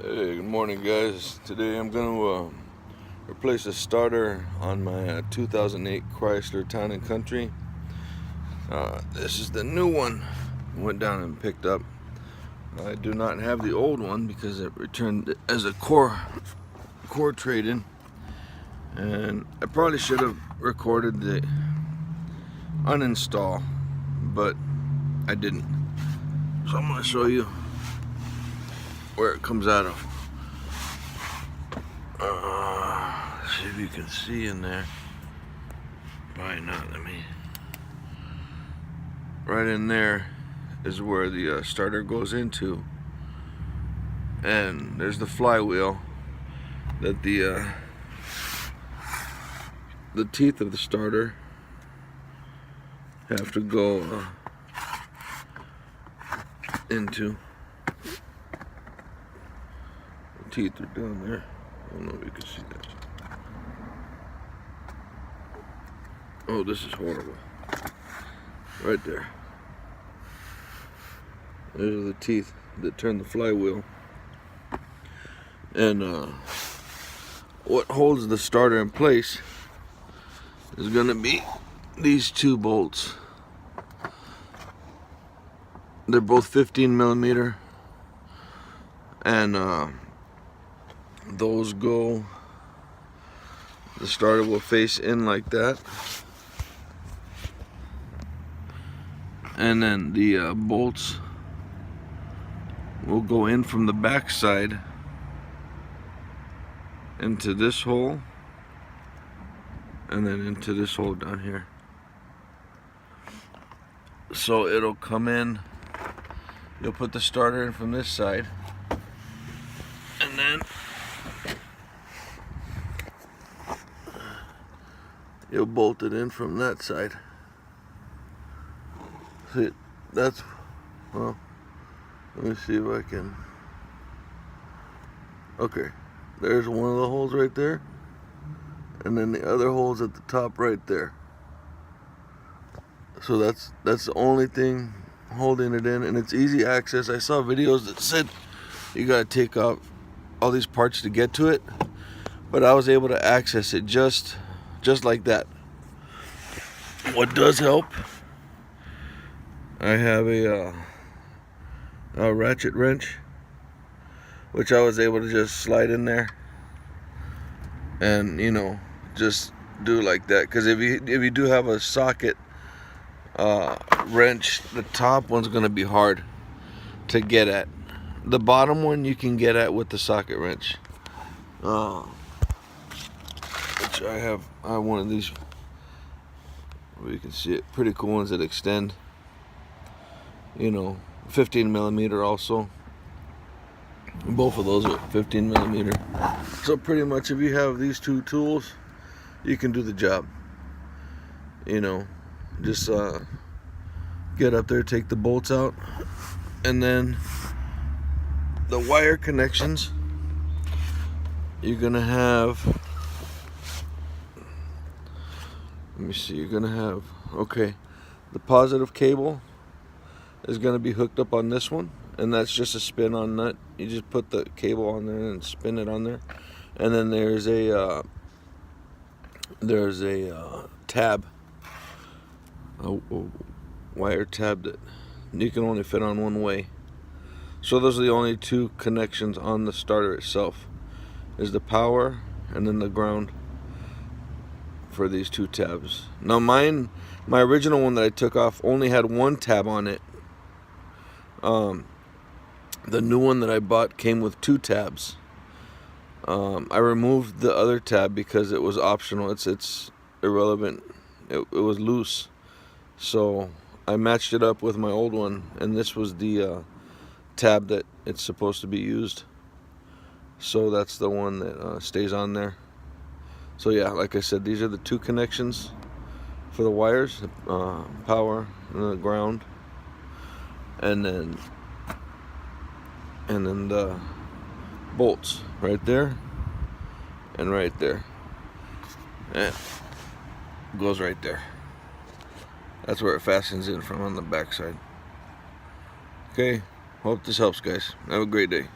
Hey, good morning guys. Today I'm going to replace a starter on my 2008 Chrysler Town & Country. This is the new one. Went down and picked up. I do not have the old one because it returned as a core trade-in. And I probably should have recorded the uninstall, but I didn't. So I'm going to show you where it comes out of. See if you can see in there. Probably not. Right in there is where the starter goes into, and there's the flywheel that the teeth of the starter have to go into. The teeth are down there. I don't know if you can see that. Oh, this is horrible. Right there. Those are the teeth that turn the flywheel. And what holds the starter in place is going to be these two bolts. They're both 15 millimeter, and those go, the starter will face in like that, and then the bolts will go in from the back side into this hole, and then into this hole down here. So it'll come in, you'll put the starter in from this side, and then you'll bolt it in from that side. See, that's, well, let me see if I can. Okay, there's one of the holes right there, and then the other hole's at the top right there. So that's the only thing holding it in, and it's easy access. I saw videos that said you gotta take off all these parts to get to it, but I was able to access it just like that. What does help, I have a ratchet wrench, which I was able to just slide in there and, you know, just do like that. Because if you do have a socket wrench, the top one's going to be hard to get at. The bottom one you can get at with the socket wrench, which I have one of these. You can see it, pretty cool ones that extend, you know, 15 millimeter also. Both of those are 15 millimeter. So pretty much if you have these two tools, you can do the job. You know, just get up there, take the bolts out, and then the wire connections, you're gonna have, let me see, you're gonna have, okay, the positive cable is gonna be hooked up on this one, and that's just a spin-on nut. You just put the cable on there and spin it on there, and then there's a tab, a wire tab that you can only fit on one way. So those are the only two connections on the starter itself, is the power and then the ground for these two tabs. Now my original one that I took off only had one tab on it. The new one that I bought came with two tabs. I removed the other tab because it was optional. It's irrelevant. It was loose, so I matched it up with my old one, and this was the tab that it's supposed to be used. So that's the one that stays on there. So yeah, like I said, these are the two connections for the wires, power and the ground, and then the bolts right there and right there, and it goes right there. That's where it fastens in from on the back side. Okay, hope this helps, guys. Have a great day.